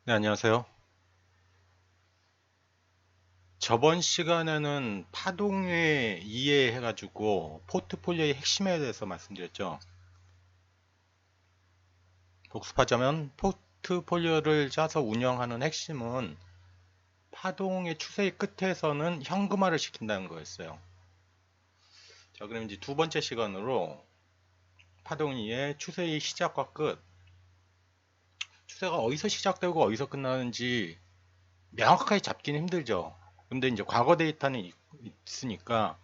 네, 안녕하세요. 저번 시간에는 파동의 이해해가지고 포트폴리오의 핵심에 대해서 말씀드렸죠. 복습하자면 포트폴리오를 짜서 운영하는 핵심은 파동의 추세의 끝에서는 현금화를 시킨다는 거였어요. 자, 그럼 이제 두 번째 시간으로 파동의 추세의 시작과 끝, 추세가 어디서 시작되고 어디서 끝나는지 명확하게 잡기는 힘들죠. 근데 이제 과거 데이터는 있으니까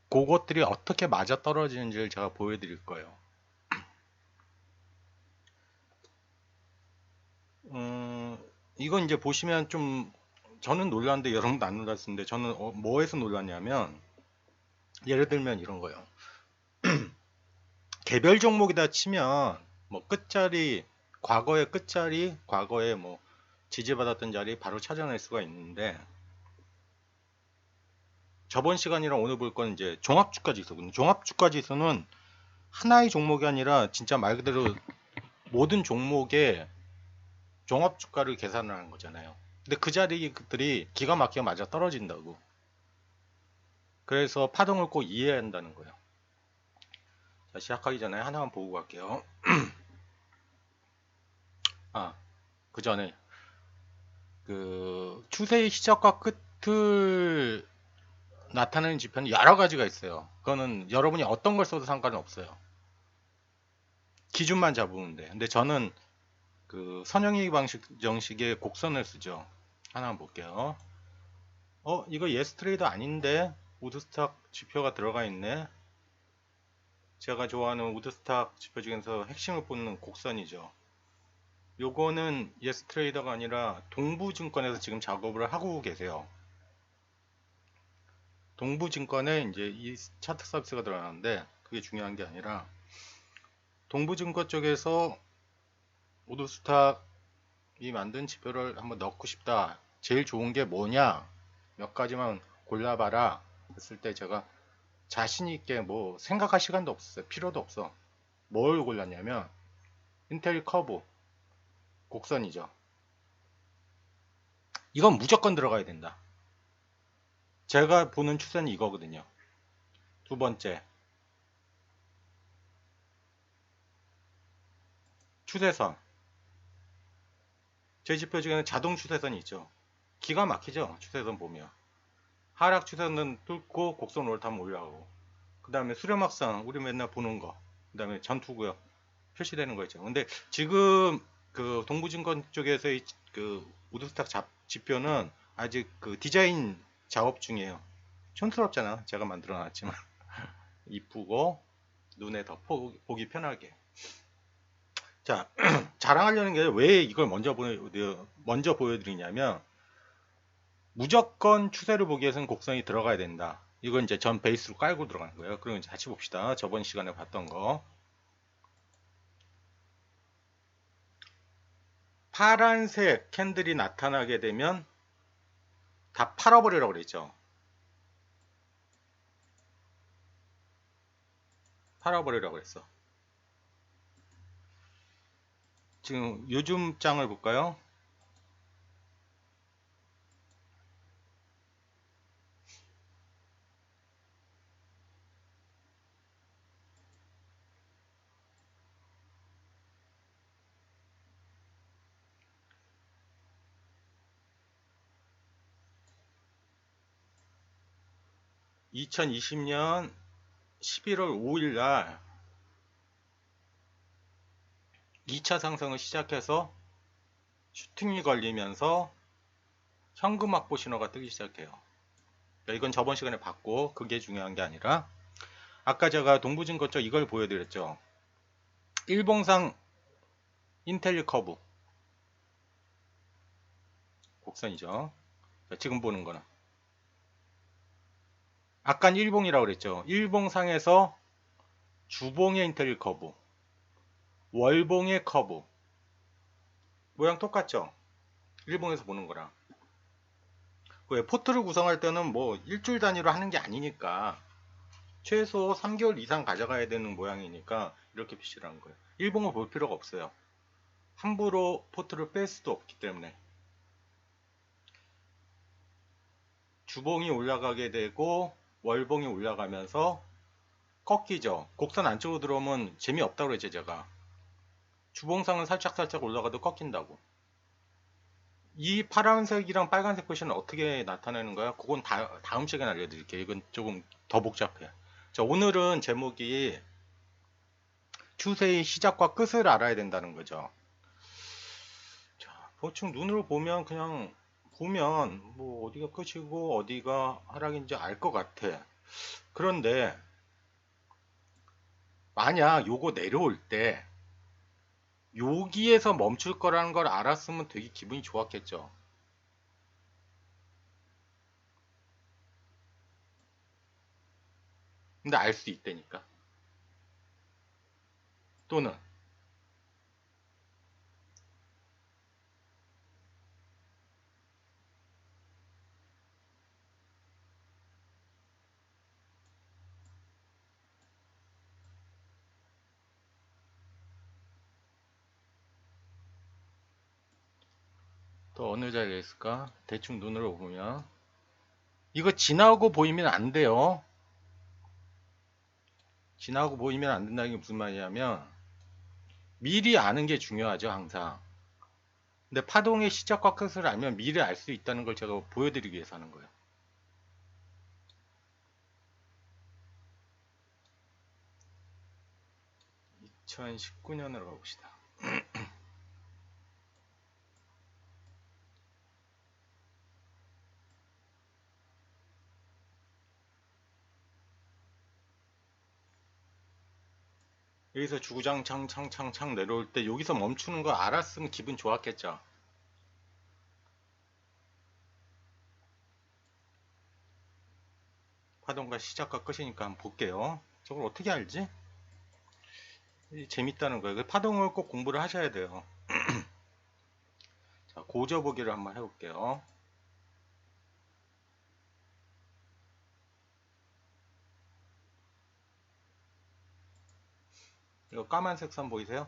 그것들이 어떻게 맞아 떨어지는지를 제가 보여드릴 거예요. 이건 이제 보시면 좀 저는 놀랐는데 여러분도 안 놀랐는데 저는 뭐에서 놀랐냐면 예를 들면 이런 거예요. 개별 종목이다 치면 뭐 끝자리 과거의 끝자리 과거에 뭐 지지받았던 자리 바로 찾아낼 수가 있는데 저번 시간이랑 오늘 볼 건 이제 종합주가 지수거든요. 종합주가 지수는 하나의 종목이 아니라 진짜 말 그대로 모든 종목의 종합주가를 계산하는 거잖아요. 근데 그 자리들이 기가 막히게 맞아 떨어진다고. 그래서 파동을 꼭 이해해야 한다는 거예요. 자, 시작하기 전에 하나만 보고 갈게요. 아, 그 전에 그 추세의 시작과 끝을 나타내는 지표는 여러 가지가 있어요. 그거는 여러분이 어떤 걸 써도 상관은 없어요. 기준만 잡으면 돼. 근데 저는 그 선형이 방식 정식의 곡선을 쓰죠. 하나만 볼게요. 이거 예스트레이더 아닌데 우드스탁 지표가 들어가 있네. 제가 좋아하는 우드스탁 지표 중에서 핵심을 뽑는 곡선이죠. 요거는 예스트레이더가 아니라 동부증권에서 지금 작업을 하고 계세요. 동부증권에 이제 이 차트 서비스가 들어가는데 그게 중요한 게 아니라 동부증권 쪽에서 우드스탁이 만든 지표를 한번 넣고 싶다. 제일 좋은 게 뭐냐? 몇 가지만 골라봐라. 했을 때 제가 자신 있게 뭐 생각할 시간도 없었어요. 필요도 없어. 뭘 골랐냐면 인텔 커브 곡선이죠. 이건 무조건 들어가야 된다. 제가 보는 추세는 이거거든요. 두 번째, 추세선. 제 지표 중에는 자동 추세선이 있죠. 기가 막히죠. 추세선 보면. 하락 추세선 뚫고 곡선 올라타면 올라가고. 그 다음에 수렴악선, 우리 맨날 보는 거. 그 다음에 전투구역 표시되는 거 있죠. 근데 지금 그 동부증권 쪽에서의 그 우드스탁 지표는 아직 그 디자인 작업 중이에요. 촌스럽잖아. 제가 만들어 놨지만. 이쁘고 눈에 더 보기 편하게. 자, 자랑하려는 게 왜 이걸 먼저 보여드리냐면 무조건 추세를 보기 위해서는 곡선이 들어가야 된다. 이건 이제 전 베이스로 깔고 들어가는 거예요. 그럼 이제 같이 봅시다. 저번 시간에 봤던 거. 파란색 캔들이 나타나게 되면 다 팔아버리라고 그랬죠. 팔아버리라고 그랬어. 지금 요즘 장을 볼까요? 2020년 11월 5일 날 2차 상승을 시작해서 슈팅이 걸리면서 현금 확보 신호가 뜨기 시작해요. 그러니까 이건 저번 시간에 봤고 그게 중요한 게 아니라 아까 제가 동부증권 쪽 이걸 보여드렸죠. 일봉상 인텔리 커브 곡선이죠. 지금 보는 거는 아까 일봉이라고 그랬죠. 일봉상에서 주봉의 인텔리 커브, 월봉의 커브 모양 똑같죠. 일봉에서 보는 거랑. 왜 포트를 구성할 때는 뭐 일주일 단위로 하는 게 아니니까 최소 3개월 이상 가져가야 되는 모양이니까 이렇게 표시를 한 거예요. 일봉을 볼 필요가 없어요. 함부로 포트를 뺄 수도 없기 때문에 주봉이 올라가게 되고 월봉이 올라가면서 꺾이죠. 곡선 안쪽으로 들어오면 재미없다고 그랬죠 제가. 주봉상은 살짝살짝 올라가도 꺾인다고. 이 파란색이랑 빨간색 표시는 어떻게 나타내는 거야? 그건 다음 시간에 알려드릴게요. 이건 조금 더 복잡해. 자, 오늘은 제목이 추세의 시작과 끝을 알아야 된다는 거죠. 자, 대충 눈으로 보면 그냥 보면 뭐 어디가 끝이고 어디가 하락인지 알 것 같아. 그런데 만약 요거 내려올 때 여기에서 멈출 거라는 걸 알았으면 되게 기분이 좋았겠죠. 근데 알 수 있다니까. 또는 또 어느 자리에 있을까? 대충 눈으로 보면 이거 지나고 보이면 안 돼요. 지나고 보이면 안 된다는 게 무슨 말이냐면 미리 아는 게 중요하죠 항상. 근데 파동의 시작과 끝을 알면 미리 알 수 있다는 걸 제가 보여드리기 위해서 하는 거예요. 2019년으로 가봅시다. 여기서 주구장창 창창창 내려올 때 여기서 멈추는 거 알았으면 기분 좋았겠죠. 파동과 시작과 끝이니까 한번 볼게요. 저걸 어떻게 알지? 재밌다는 거예요. 파동을 꼭 공부를 하셔야 돼요. 자, 고저보기를 한번 해볼게요. 이거 까만색 선 보이세요?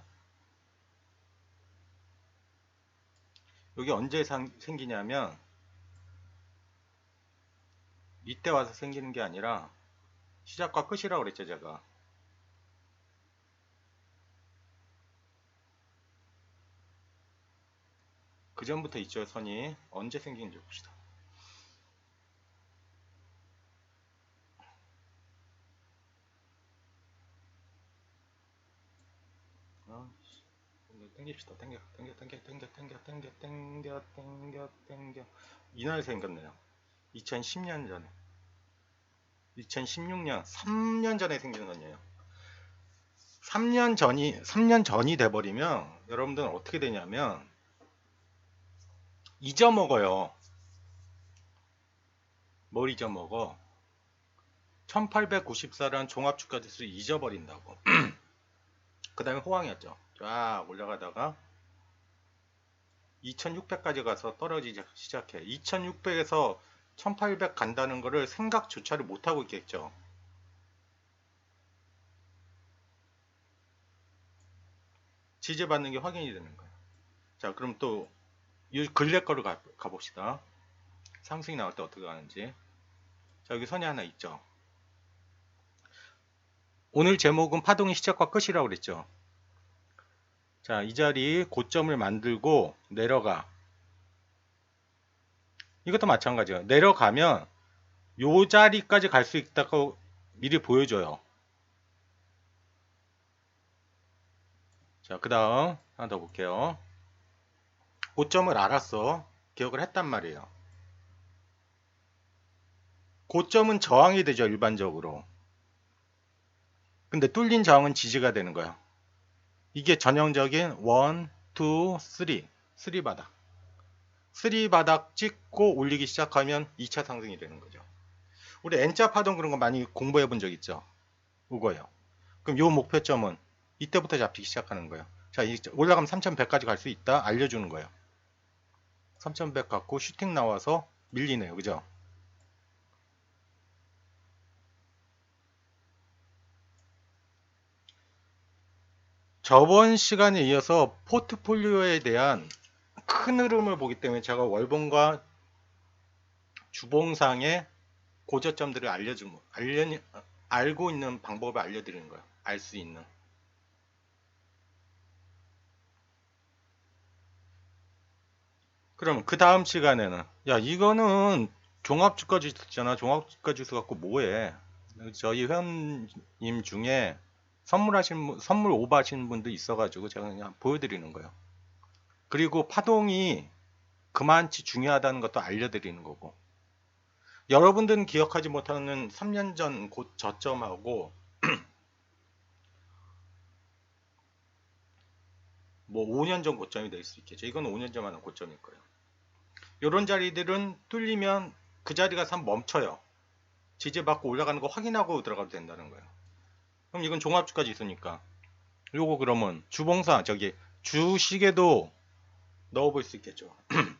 여기 언제 생기냐면 이때 와서 생기는 게 아니라 시작과 끝이라고 그랬죠 제가. 그 전부터 있죠 선이. 언제 생기는지 봅시다. 땡깁시다. 땡겨. 이날 생겼네요. 2010년 전에. 2016년, 3년 전에 생긴 선이에요. 3년 전이 돼버리면 여러분들은 어떻게 되냐면 잊어먹어요. 뭘 잊어먹어? 1894란 종합주가지수 잊어버린다고. 그 다음에 호황이었죠. 쫙 올라가다가 2600까지 가서 떨어지기 시작해. 2600에서 1800 간다는 거를 생각조차를 못하고 있겠죠. 지지받는 게 확인이 되는 거예요. 자, 그럼 또 이 근래 거를 가봅시다. 상승이 나올 때 어떻게 가는지. 자, 여기 선이 하나 있죠. 오늘 제목은 파동의 시작과 끝이라고 그랬죠. 자, 이 자리 고점을 만들고 내려가. 이것도 마찬가지예요. 내려가면 요 자리까지 갈 수 있다고 미리 보여줘요. 자, 그 다음 하나 더 볼게요. 고점을 알았어. 기억을 했단 말이에요. 고점은 저항이 되죠, 일반적으로. 근데 뚫린 저항은 지지가 되는 거야. 이게 전형적인 1, 2, 3 바닥. 3 바닥 찍고 올리기 시작하면 2차 상승이 되는 거죠. 우리 N자 파동 그런 거 많이 공부해 본 적 있죠? 이거예요. 그럼 요 목표점은 이때부터 잡히기 시작하는 거예요. 자, 올라가면 3100까지 갈 수 있다 알려주는 거예요. 3100 갖고 슈팅 나와서 밀리네요. 그죠? 저번 시간에 이어서 포트폴리오에 대한 큰 흐름을 보기 때문에 제가 월봉과 주봉상의 고저점들을 알고 있는 방법을 알려드리는 거예요. 알 수 있는. 그럼 그 다음 시간에는 야 이거는 종합주가 지수잖아. 종합주가 지수 갖고 뭐해? 저희 회원님 중에 선물 오버하시는 분도 있어가지고 제가 그냥 보여드리는 거예요. 그리고 파동이 그만치 중요하다는 것도 알려드리는 거고. 여러분들은 기억하지 못하는 3년 전 저점하고 뭐 5년 전 고점이 될 수 있겠죠. 이건 5년 전만 한 고점일 거예요. 이런 자리들은 뚫리면 그 자리가 멈춰요. 지지받고 올라가는 거 확인하고 들어가도 된다는 거예요. 그럼 이건 종합주까지 있으니까 요거 그러면 주봉사 주식에도 넣어볼 수 있겠죠.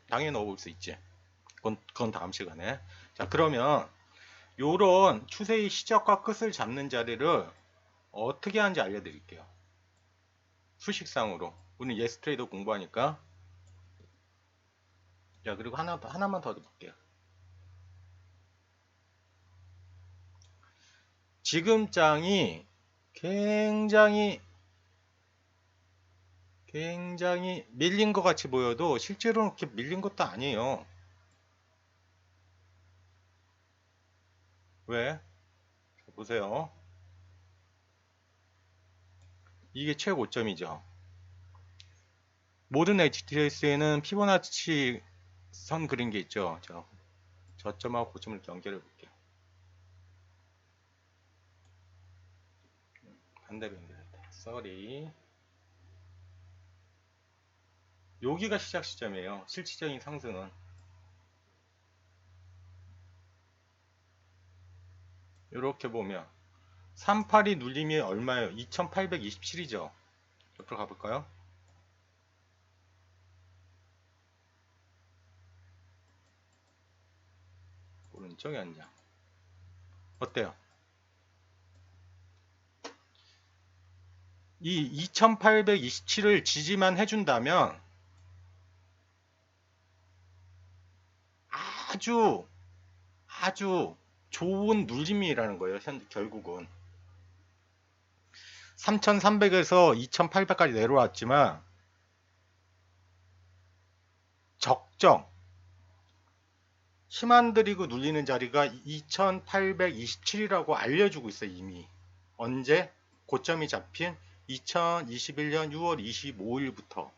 당연히 넣어볼 수 있지. 그건 다음 시간에. 자 그러면 요런 추세의 시작과 끝을 잡는 자리를 어떻게 하는지 알려드릴게요. 수식상으로. 우리 예스트레이더 공부하니까. 자 그리고 하나만 더 볼게요. 지금 장이 굉장히 밀린 것 같이 보여도 실제로는 그렇게 밀린 것도 아니에요. 왜? 보세요. 이게 최고점이죠. 모든 HTS에는 피보나치 선 그린 게 있죠. 저점하고 고점을 이렇게 연결해 볼게요. 반대로 연결했다. 쏘리. 여기가 시작 시점이에요. 실질적인 상승은. 이렇게 보면 382 눌림이 얼마예요? 2827이죠. 옆으로 가볼까요? 오른쪽에 한 장. 어때요? 이 2827을 지지만 해준다면 아주 좋은 눌림이라는 거예요. 결국은 3300에서 2800까지 내려왔지만 적정 힘안들이고 눌리는 자리가 2827이라고 알려주고 있어요. 이미 언제 고점이 잡힌 2021년 6월 25일부터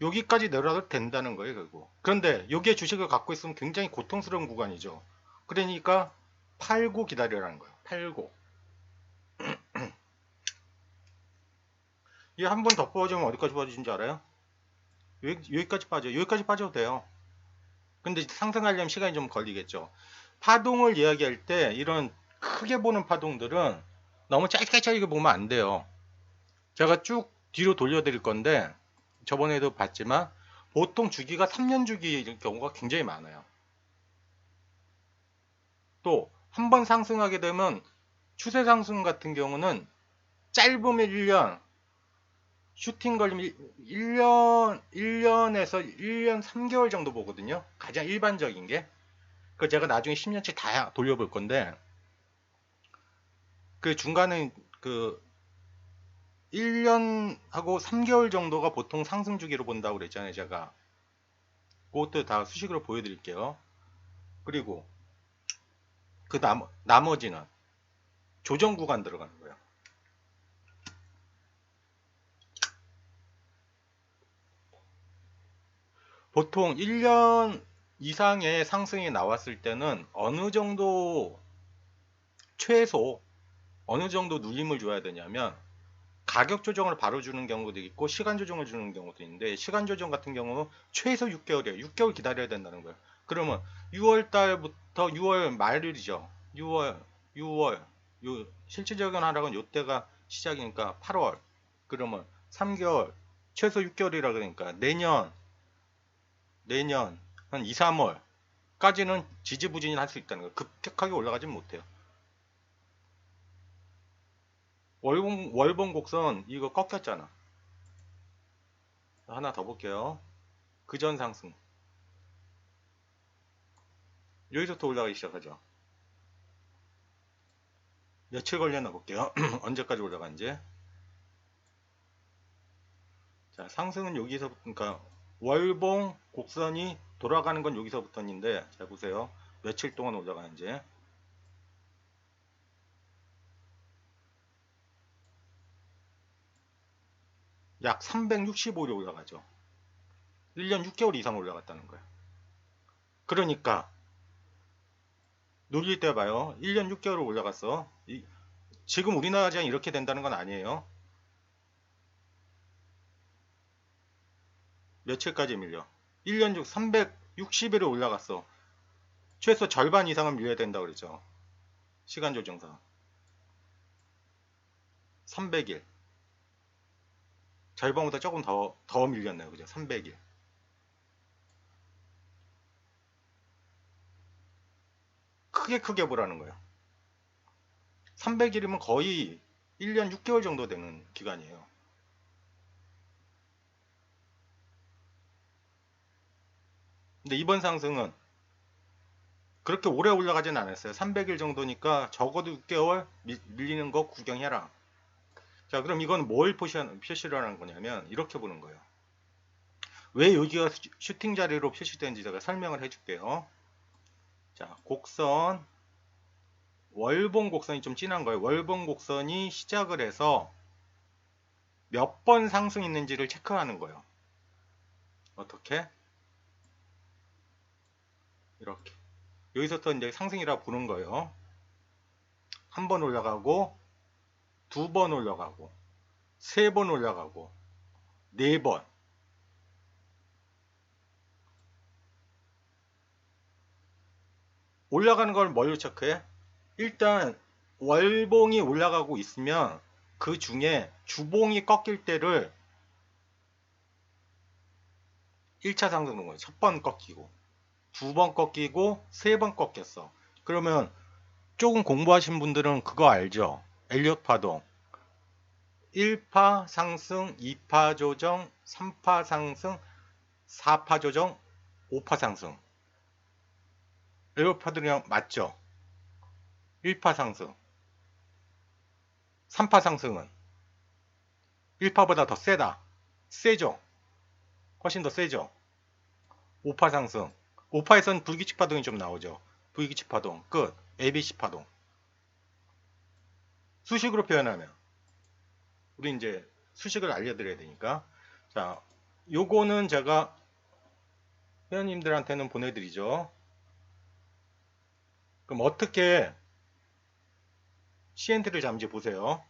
여기까지 내려도 된다는 거예요. 결국. 그런데 여기에 주식을 갖고 있으면 굉장히 고통스러운 구간이죠. 그러니까 팔고 기다려라는 거예요. 팔고. 이 한 번 더 뽑아주면 어디까지 빠지는지 알아요? 여기까지 빠져요. 여기까지 빠져도 돼요. 근데 상승하려면 시간이 좀 걸리겠죠. 파동을 이야기할 때 이런 크게 보는 파동들은 너무 짧게 보면 안 돼요. 제가 쭉 뒤로 돌려드릴 건데 저번에도 봤지만 보통 주기가 3년 주기일 경우가 굉장히 많아요. 또 한 번 상승하게 되면 추세 상승 같은 경우는 짧으면 1년, 슈팅 걸리면 1년에서 1년 3개월 정도 보거든요. 가장 일반적인 게. 그 제가 나중에 10년치 다 돌려볼 건데 그 중간에 그 1년하고 3개월 정도가 보통 상승 주기로 본다고 그랬잖아요. 제가 그것도 다 수식으로 보여드릴게요. 그리고 그 나머지는 조정 구간 들어가는 거예요. 보통 1년 이상의 상승이 나왔을 때는 최소 어느 정도 눌림을 줘야 되냐면 가격 조정을 바로 주는 경우도 있고 시간 조정을 주는 경우도 있는데 시간 조정 같은 경우는 최소 6개월이에요. 6개월 기다려야 된다는 거예요. 그러면 6월 달부터 6월 말이죠. 6월 실질적인 하락은 요때가 시작이니까 8월 그러면 3개월 최소 6개월이라 그러니까 내년 한 2, 3월까지는 지지부진히 할 수 있다는 거예요. 급격하게 올라가진 못해요. 월봉 곡선 이거 꺾였잖아. 하나 더 볼게요. 그전 상승. 여기서부터 올라가기 시작하죠. 며칠 걸렸나 볼게요. 언제까지 올라간지. 자, 상승은 여기서, 그러니까 월봉 곡선이 돌아가는 건 여기서부터인데, 잘 보세요. 며칠 동안 올라가는지. 약 365일 올라가죠. 1년 6개월 이상 올라갔다는 거예요. 그러니까 놀릴 때 봐요. 1년 6개월 올라갔어. 지금 우리나라 시장 이렇게 된다는 건 아니에요. 며칠까지 밀려? 1년 중 360일을 올라갔어. 최소 절반 이상은 밀려야 된다고 그랬죠. 시간 조정상. 300일. 절반보다 조금 더 밀렸네요. 그죠? 300일. 크게 보라는 거예요. 300일이면 거의 1년 6개월 정도 되는 기간이에요. 근데 이번 상승은 그렇게 오래 올라가진 않았어요. 300일 정도니까 적어도 6개월 밀리는 거 구경해라. 자, 그럼 이건 뭘 표시를 하는 거냐면 이렇게 보는 거예요. 왜 여기가 슈팅 자리로 표시되는지 제가 설명을 해줄게요. 자, 곡선, 월봉 곡선이 좀 진한 거예요. 월봉 곡선이 시작을 해서 몇 번 상승 있는지를 체크하는 거예요. 어떻게? 이렇게. 여기서부터 이제 상승이라 보는 거예요. 한 번 올라가고, 두 번 올라가고, 세 번 올라가고, 네 번. 올라가는 걸 뭘로 체크해? 일단 월봉이 올라가고 있으면 그 중에 주봉이 꺾일 때를 1차 상승인 거예요. 첫 번 꺾이고, 두 번 꺾이고, 세 번 꺾였어. 그러면 조금 공부하신 분들은 그거 알죠? 엘리엇 파동. 1파 상승, 2파 조정, 3파 상승, 4파 조정, 5파 상승. 엘리엇 파동이랑 맞죠? 1파 상승. 3파 상승은 1파보다 더 세다. 세죠? 훨씬 더 세죠? 5파 상승. 5파에선 불규칙 파동이 좀 나오죠. 불규칙 파동. 끝. ABC 파동. 수식으로 표현하면 우리 이제 수식을 알려드려야 되니까. 자, 요거는 제가 회원님들한테는 보내드리죠. 그럼 어떻게 CNT를 잡는지 보세요.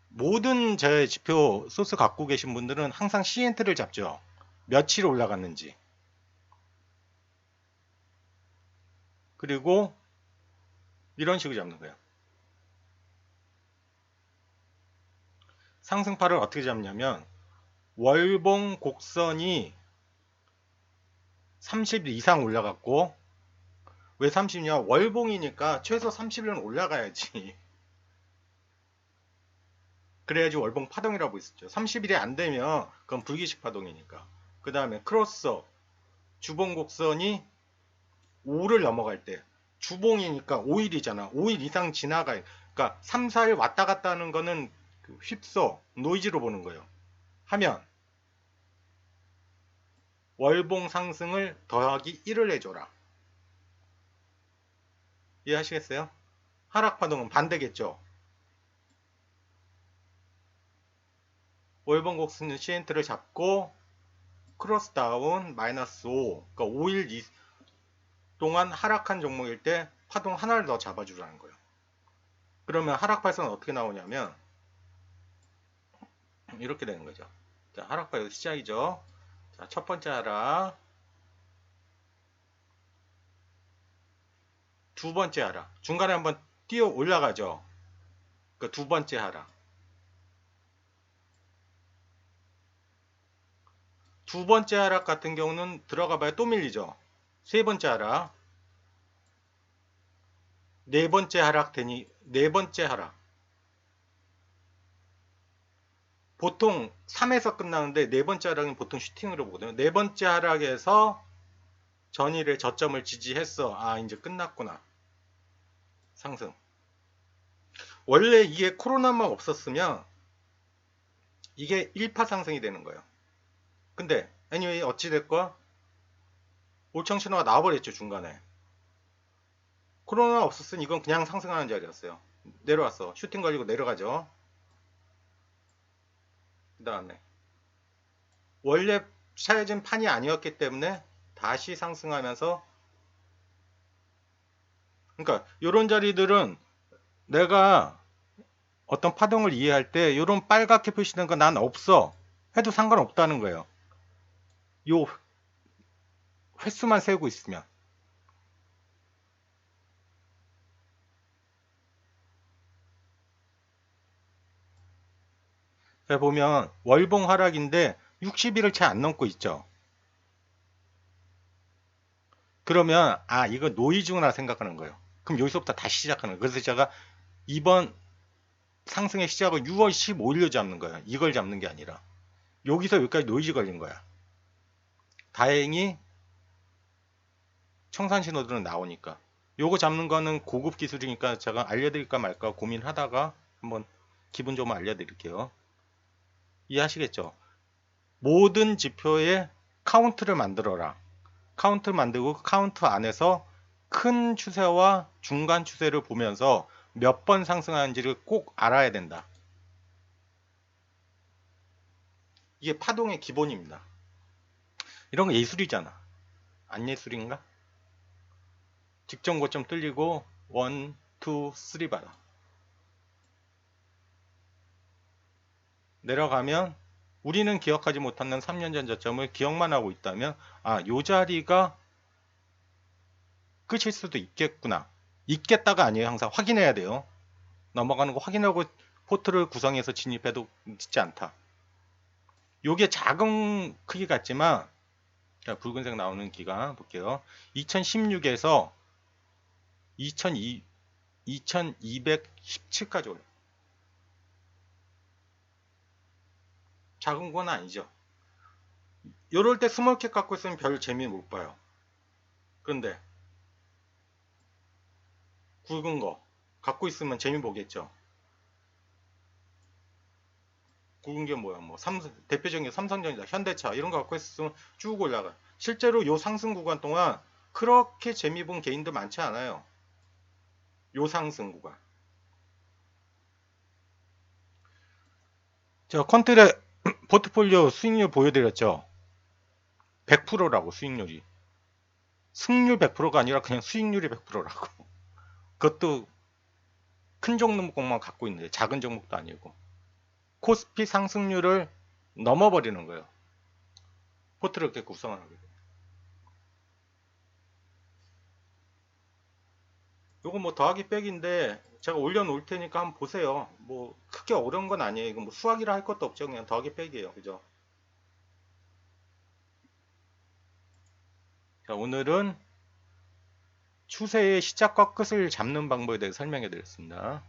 모든 제 지표 소스 갖고 계신 분들은 항상 CNT를 잡죠. 며칠 올라갔는지. 그리고 이런 식으로 잡는 거예요. 상승파를 어떻게 잡냐면 월봉 곡선이 30일 이상 올라갔고, 왜 30냐? 월봉이니까 최소 30일은 올라가야지. 그래야지 월봉 파동이라고 있었죠. 30일이 안 되면 그건 불규칙 파동이니까. 그 다음에 크로스 주봉 곡선이 5를 넘어갈 때 주봉이니까 5일이잖아. 5일 이상 지나가요. 그러니까 3, 4일 왔다 갔다 하는 거는 휩써 노이즈로 보는 거예요. 하면 월봉 상승을 더하기 1을 해줘라. 이해하시겠어요? 하락 파동은 반대겠죠. 월봉 곡선 CNT를 잡고 크로스 다운 마이너스 5, 그러니까 5일 동안 하락한 종목일 때 파동 하나를 더 잡아주라는 거예요. 그러면 하락 발선은 어떻게 나오냐면 이렇게 되는 거죠. 자, 하락 발선 시작이죠. 자, 첫 번째 하락, 두 번째 하락, 중간에 한번 뛰어 올라가죠. 그 두 번째 하락, 두 번째 하락 같은 경우는 들어가 봐야 또 밀리죠. 세 번째 하락, 네 번째 하락 되니 네 번째 하락, 보통 3에서 끝나는데 네 번째 하락은 보통 슈팅으로 보거든요. 네 번째 하락에서 전일에 저점을 지지했어. 아, 이제 끝났구나. 상승. 원래 이게 코로나만 없었으면 이게 1파 상승이 되는 거예요. 근데 anyway 어찌됐건 올청 신호가 나와버렸죠. 중간에. 코로나 없었으면 이건 그냥 상승하는 자리였어요. 내려왔어. 슈팅 걸리고 내려가죠. 그 다음에 원래 차여진 판이 아니었기 때문에 다시 상승하면서, 그러니까 이런 자리들은 내가 어떤 파동을 이해할 때 이런 빨갛게 표시된 거 난 없어 해도 상관없다는 거예요. 요 횟수만 세고 있으면. 보면 월봉 하락인데 60일을 채 안 넘고 있죠. 그러면 아, 이거 노이즈구나 생각하는 거예요. 그럼 여기서부터 다시 시작하는 거예요. 그래서 제가 이번 상승의 시작을 6월 15일로 잡는 거예요. 이걸 잡는 게 아니라 여기서 여기까지 노이즈 걸린 거야. 다행히 청산 신호들은 나오니까. 요거 잡는 거는 고급 기술이니까 제가 알려드릴까 말까 고민하다가 한번 기분 좀 알려드릴게요. 이해하시겠죠? 모든 지표에 카운트를 만들어라. 카운트 만들고 카운트 안에서 큰 추세와 중간 추세를 보면서 몇 번 상승하는지를 꼭 알아야 된다. 이게 파동의 기본입니다. 이런 거 예술이잖아. 안 예술인가? 직전 고점 뚫리고 1, 2, 3 받아. 내려가면 우리는 기억하지 못하는 3년 전 저점을 기억만 하고 있다면 아, 요 자리가 끝일 수도 있겠구나. 있겠다가 아니에요. 항상 확인해야 돼요. 넘어가는 거 확인하고 포트를 구성해서 진입해도 늦지 않다. 요게 작은 크기 같지만, 자, 붉은색 나오는 기간 볼게요. 2016에서 2217까지 올려. 작은 건 아니죠. 요럴 때 스몰캡 갖고 있으면 별 재미 못 봐요. 그런데 굵은 거 갖고 있으면 재미 보겠죠. 굵은 게 뭐야? 뭐 대표적인 게 삼성전자, 현대차 이런 거 갖고 있으면 쭉 올라가. 실제로 요 상승 구간 동안 그렇게 재미 본 개인들 많지 않아요. 요 상승 구간. 제가 컨트레 포트폴리오 수익률 보여드렸죠. 100%라고 수익률이. 승률 100%가 아니라 그냥 수익률이 100%라고. 그것도 큰 종목만 갖고 있는데 작은 종목도 아니고. 코스피 상승률을 넘어버리는 거예요. 포트를 이렇게 구성을 하게 돼요. 요거 뭐 더하기 빼기인데 제가 올려놓을 테니까 한번 보세요. 뭐 크게 어려운 건 아니에요. 이거 뭐 수학이라 할 것도 없죠. 그냥 더하기 빼기예요. 그죠? 자, 오늘은 추세의 시작과 끝을 잡는 방법에 대해 설명해 드렸습니다.